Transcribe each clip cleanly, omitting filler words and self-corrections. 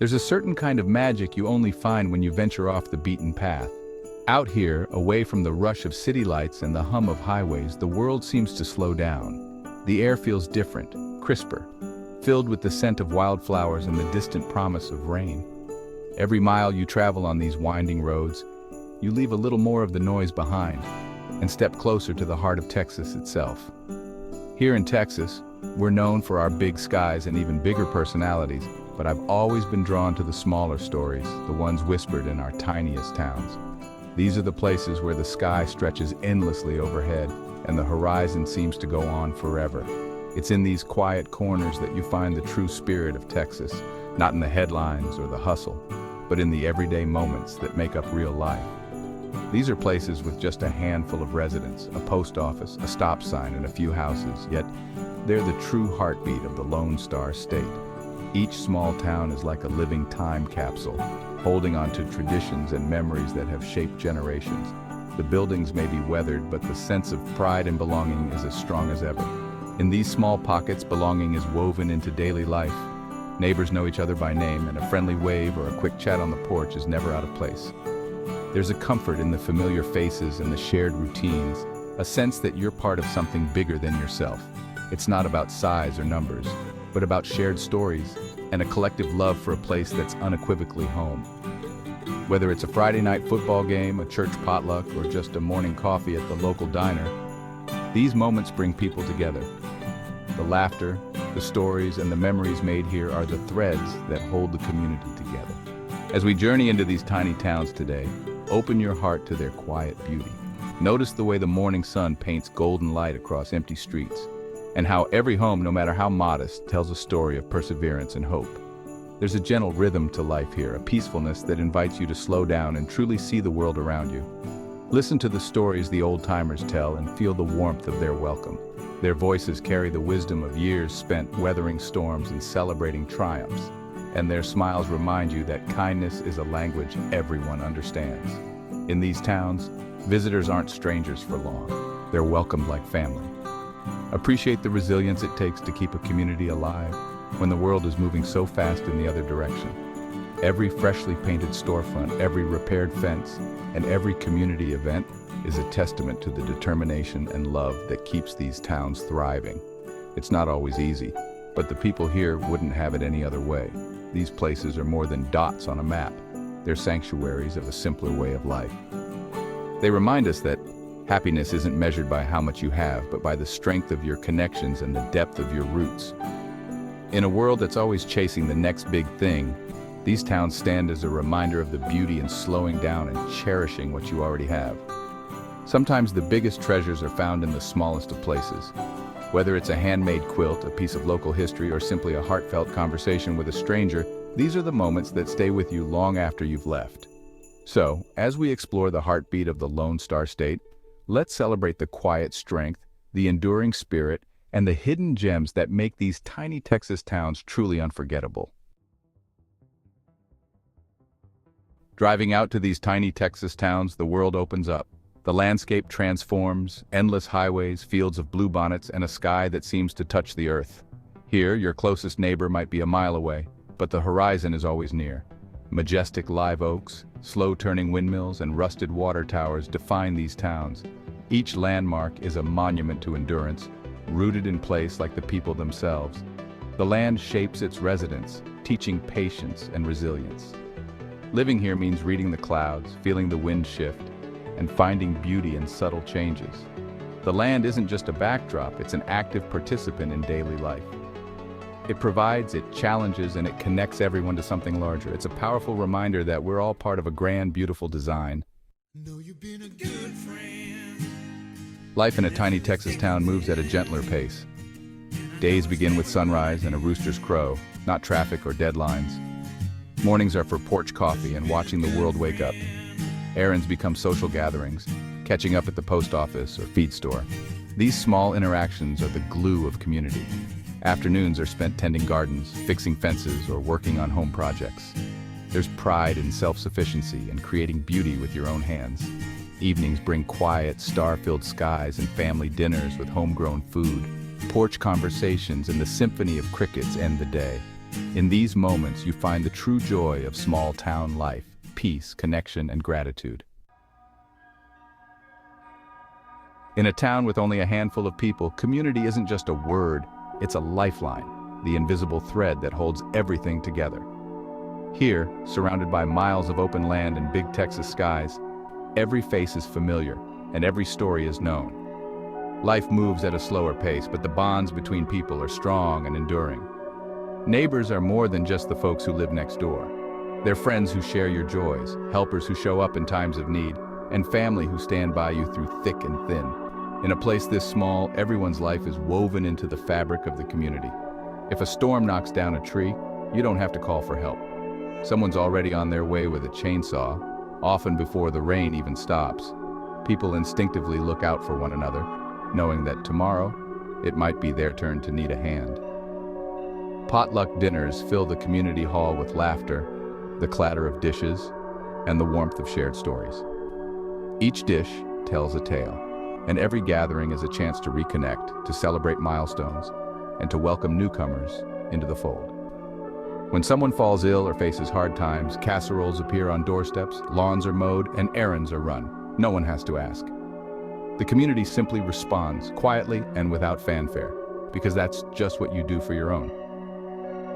There's a certain kind of magic you only find when you venture off the beaten path. Out here, away from the rush of city lights and the hum of highways, the world seems to slow down. The air feels different, crisper, filled with the scent of wildflowers and the distant promise of rain. Every mile you travel on these winding roads, you leave a little more of the noise behind and step closer to the heart of Texas itself. Here in Texas, we're known for our big skies and even bigger personalities, but I've always been drawn to the smaller stories, the ones whispered in our tiniest towns. These are the places where the sky stretches endlessly overhead and the horizon seems to go on forever. It's in these quiet corners that you find the true spirit of Texas, not in the headlines or the hustle, but in the everyday moments that make up real life. These are places with just a handful of residents, a post office, a stop sign, and a few houses, yet they're the true heartbeat of the Lone Star State. Each small town is like a living time capsule, holding on to traditions and memories that have shaped generations. The buildings may be weathered, but the sense of pride and belonging is as strong as ever. In these small pockets, belonging is woven into daily life. Neighbors know each other by name, and a friendly wave or a quick chat on the porch is never out of place. There's a comfort in the familiar faces and the shared routines, a sense that you're part of something bigger than yourself. It's not about size or numbers, but about shared stories and a collective love for a place that's unequivocally home. Whether it's a Friday night football game, a church potluck, or just a morning coffee at the local diner, these moments bring people together. The laughter, the stories, and the memories made here are the threads that hold the community together. As we journey into these tiny towns today, open your heart to their quiet beauty. Notice the way the morning sun paints golden light across empty streets, and how every home, no matter how modest, tells a story of perseverance and hope. There's a gentle rhythm to life here, a peacefulness that invites you to slow down and truly see the world around you. Listen to the stories the old-timers tell and feel the warmth of their welcome. Their voices carry the wisdom of years spent weathering storms and celebrating triumphs, and their smiles remind you that kindness is a language everyone understands. In these towns, visitors aren't strangers for long. They're welcomed like family. Appreciate the resilience it takes to keep a community alive when the world is moving so fast in the other direction. Every freshly painted storefront, every repaired fence, and every community event is a testament to the determination and love that keeps these towns thriving. It's not always easy, but the people here wouldn't have it any other way. These places are more than dots on a map. They're sanctuaries of a simpler way of life. They remind us that happiness isn't measured by how much you have, but by the strength of your connections and the depth of your roots. In a world that's always chasing the next big thing, these towns stand as a reminder of the beauty in slowing down and cherishing what you already have. Sometimes the biggest treasures are found in the smallest of places. Whether it's a handmade quilt, a piece of local history, or simply a heartfelt conversation with a stranger, these are the moments that stay with you long after you've left. So, as we explore the heartbeat of the Lone Star State, let's celebrate the quiet strength, the enduring spirit, and the hidden gems that make these tiny Texas towns truly unforgettable. Driving out to these tiny Texas towns, the world opens up. The landscape transforms, endless highways, fields of bluebonnets, and a sky that seems to touch the earth. Here, your closest neighbor might be a mile away, but the horizon is always near. Majestic live oaks, slow-turning windmills, and rusted water towers define these towns. Each landmark is a monument to endurance, rooted in place like the people themselves. The land shapes its residents, teaching patience and resilience. Living here means reading the clouds, feeling the wind shift, and finding beauty in subtle changes. The land isn't just a backdrop, it's an active participant in daily life. It provides, it challenges, and it connects everyone to something larger. It's a powerful reminder that we're all part of a grand, beautiful design. Know you've been a good friend. Life in a tiny Texas town moves at a gentler pace. Days begin with sunrise and a rooster's crow, not traffic or deadlines. Mornings are for porch coffee and watching the world wake up. Errands become social gatherings, catching up at the post office or feed store. These small interactions are the glue of community. Afternoons are spent tending gardens, fixing fences, or working on home projects. There's pride in self-sufficiency and creating beauty with your own hands. Evenings bring quiet, star-filled skies and family dinners with homegrown food. Porch conversations and the symphony of crickets end the day. In these moments, you find the true joy of small town life, peace, connection, and gratitude. In a town with only a handful of people, community isn't just a word, it's a lifeline, the invisible thread that holds everything together. Here, surrounded by miles of open land and big Texas skies, every face is familiar, and every story is known. Life moves at a slower pace, but the bonds between people are strong and enduring. Neighbors are more than just the folks who live next door. They're friends who share your joys, helpers who show up in times of need, and family who stand by you through thick and thin. In a place this small, everyone's life is woven into the fabric of the community. If a storm knocks down a tree, you don't have to call for help. Someone's already on their way with a chainsaw, often before the rain even stops. People instinctively look out for one another, knowing that tomorrow, it might be their turn to need a hand. Potluck dinners fill the community hall with laughter, the clatter of dishes, and the warmth of shared stories. Each dish tells a tale, and every gathering is a chance to reconnect, to celebrate milestones, and to welcome newcomers into the fold. When someone falls ill or faces hard times, casseroles appear on doorsteps, lawns are mowed, and errands are run. No one has to ask. The community simply responds, quietly and without fanfare, because that's just what you do for your own.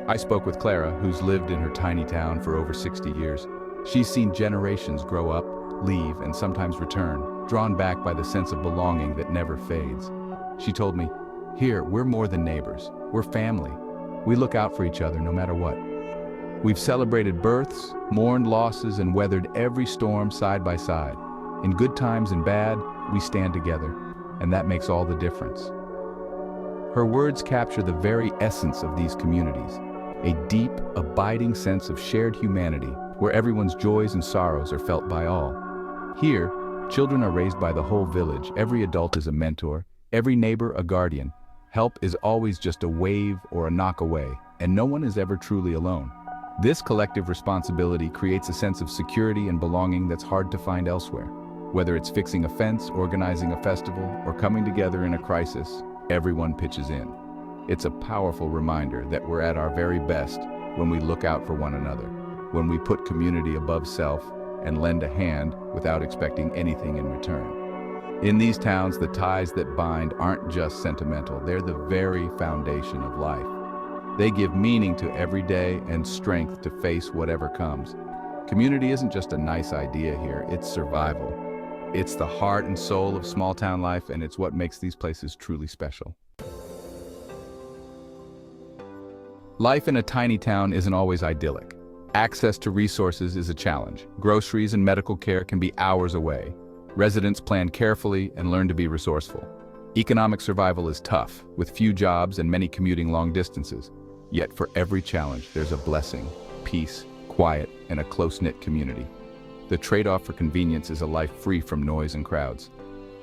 I spoke with Clara, who's lived in her tiny town for over 60 years. She's seen generations grow up, leave, and sometimes return, drawn back by the sense of belonging that never fades. She told me, "Here, we're more than neighbors. We're family. We look out for each other no matter what. We've celebrated births, mourned losses, and weathered every storm side by side. In good times and bad, we stand together, and that makes all the difference." Her words capture the very essence of these communities, a deep, abiding sense of shared humanity where everyone's joys and sorrows are felt by all. Here, children are raised by the whole village, every adult is a mentor, every neighbor a guardian. Help is always just a wave or a knock away, and no one is ever truly alone. This collective responsibility creates a sense of security and belonging that's hard to find elsewhere. Whether it's fixing a fence, organizing a festival, or coming together in a crisis, everyone pitches in. It's a powerful reminder that we're at our very best when we look out for one another, when we put community above self and lend a hand without expecting anything in return. In these towns, the ties that bind aren't just sentimental, they're the very foundation of life. They give meaning to every day and strength to face whatever comes. Community isn't just a nice idea here, it's survival. It's the heart and soul of small town life, and it's what makes these places truly special. Life in a tiny town isn't always idyllic. Access to resources is a challenge. Groceries and medical care can be hours away. Residents plan carefully and learn to be resourceful. Economic survival is tough, with few jobs and many commuting long distances. Yet for every challenge, there's a blessing, peace, quiet, and a close-knit community. The trade-off for convenience is a life free from noise and crowds.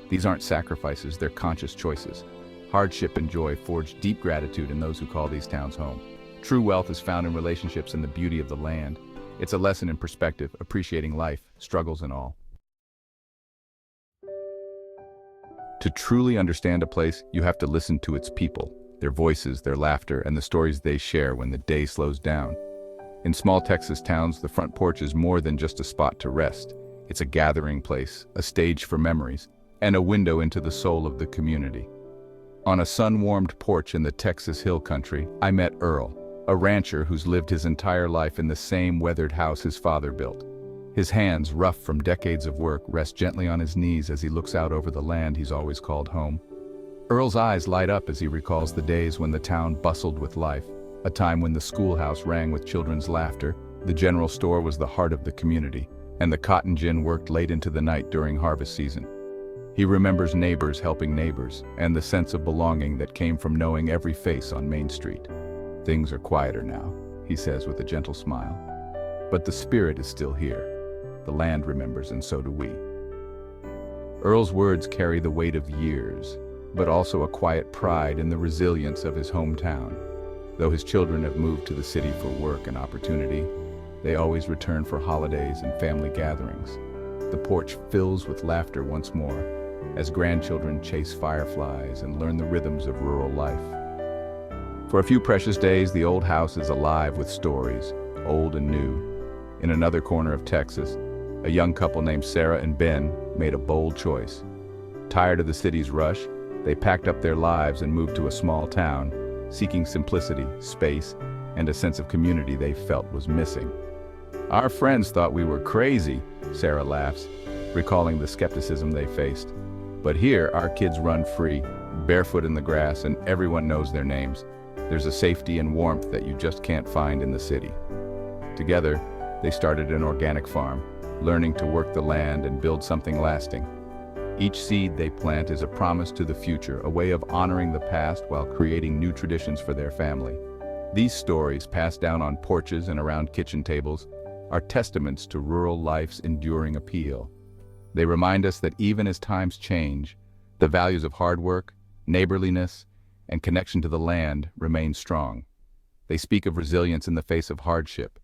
These aren't sacrifices, they're conscious choices. Hardship and joy forge deep gratitude in those who call these towns home. True wealth is found in relationships and the beauty of the land. It's a lesson in perspective, appreciating life, struggles and all. To truly understand a place, you have to listen to its people, their voices, their laughter, and the stories they share when the day slows down. In small Texas towns, the front porch is more than just a spot to rest. It's a gathering place, a stage for memories, and a window into the soul of the community. On a sun-warmed porch in the Texas Hill Country, I met Earl, a rancher who's lived his entire life in the same weathered house his father built. His hands, rough from decades of work, rest gently on his knees as he looks out over the land he's always called home. Earl's eyes light up as he recalls the days when the town bustled with life, a time when the schoolhouse rang with children's laughter, the general store was the heart of the community, and the cotton gin worked late into the night during harvest season. He remembers neighbors helping neighbors, and the sense of belonging that came from knowing every face on Main Street. "Things are quieter now," he says with a gentle smile. "But the spirit is still here. The land remembers, and so do we." Earl's words carry the weight of years, but also a quiet pride in the resilience of his hometown. Though his children have moved to the city for work and opportunity, they always return for holidays and family gatherings. The porch fills with laughter once more, as grandchildren chase fireflies and learn the rhythms of rural life. For a few precious days, the old house is alive with stories, old and new. In another corner of Texas, a young couple named Sarah and Ben made a bold choice. Tired of the city's rush, they packed up their lives and moved to a small town, seeking simplicity, space, and a sense of community they felt was missing. "Our friends thought we were crazy," Sarah laughs, recalling the skepticism they faced. "But here, our kids run free, barefoot in the grass, and everyone knows their names. There's a safety and warmth that you just can't find in the city." Together, they started an organic farm, learning to work the land and build something lasting. Each seed they plant is a promise to the future, a way of honoring the past while creating new traditions for their family. These stories, passed down on porches and around kitchen tables, are testaments to rural life's enduring appeal. They remind us that even as times change, the values of hard work, neighborliness, and connection to the land remain strong. They speak of resilience in the face of hardship,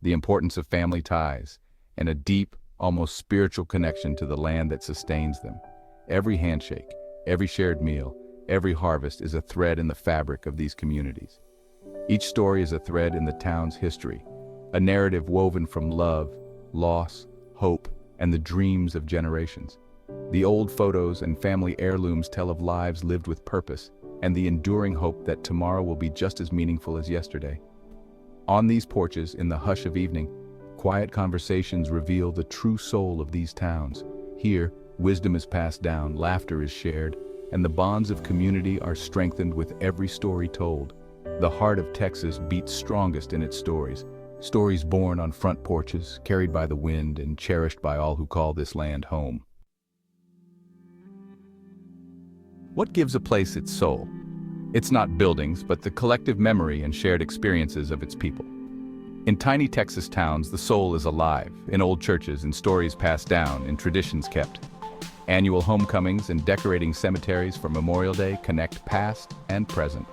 the importance of family ties, and a deep, almost spiritual connection to the land that sustains them. Every handshake, every shared meal, every harvest is a thread in the fabric of these communities. Each story is a thread in the town's history, a narrative woven from love, loss, hope, and the dreams of generations. The old photos and family heirlooms tell of lives lived with purpose and the enduring hope that tomorrow will be just as meaningful as yesterday. On these porches, in the hush of evening, quiet conversations reveal the true soul of these towns. Here, wisdom is passed down, laughter is shared, and the bonds of community are strengthened with every story told. The heart of Texas beats strongest in its stories. Stories born on front porches, carried by the wind, and cherished by all who call this land home. What gives a place its soul? It's not buildings, but the collective memory and shared experiences of its people. In tiny Texas towns, the soul is alive, in old churches, in stories passed down, in traditions kept. Annual homecomings and decorating cemeteries for Memorial Day connect past and present.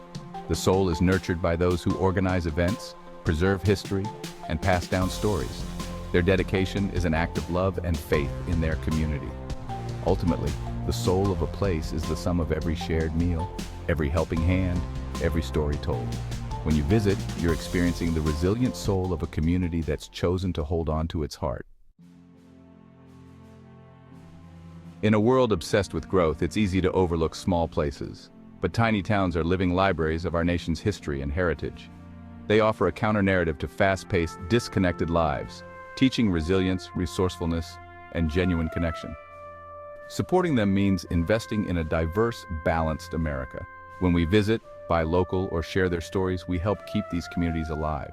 The soul is nurtured by those who organize events, preserve history, and pass down stories. Their dedication is an act of love and faith in their community. Ultimately, the soul of a place is the sum of every shared meal, every helping hand, every story told. When you visit, you're experiencing the resilient soul of a community that's chosen to hold on to its heart. In a world obsessed with growth, it's easy to overlook small places. But tiny towns are living libraries of our nation's history and heritage. They offer a counter-narrative to fast-paced, disconnected lives, teaching resilience, resourcefulness, and genuine connection. Supporting them means investing in a diverse, balanced America. When we visit, buy local, or share their stories, we help keep these communities alive.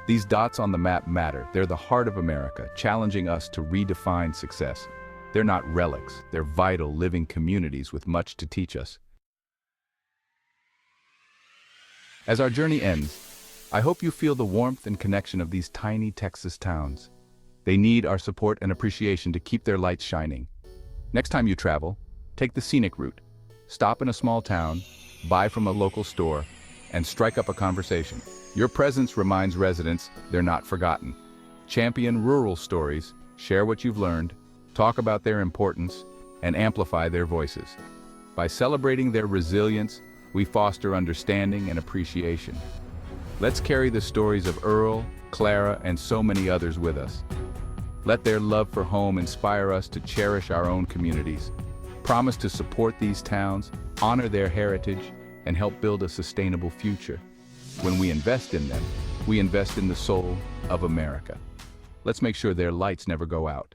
These dots on the map matter. They're the heart of America, challenging us to redefine success. They're not relics. They're vital, living communities with much to teach us. As our journey ends, I hope you feel the warmth and connection of these tiny Texas towns. They need our support and appreciation to keep their lights shining. Next time you travel, take the scenic route. Stop in a small town, buy from a local store, and strike up a conversation. Your presence reminds residents they're not forgotten. Champion rural stories, share what you've learned, talk about their importance, and amplify their voices. By celebrating their resilience, we foster understanding and appreciation. Let's carry the stories of Earl, Clara, and so many others with us. Let their love for home inspire us to cherish our own communities. Promise to support these towns, honor their heritage, and help build a sustainable future. When we invest in them, we invest in the soul of America. Let's make sure their lights never go out.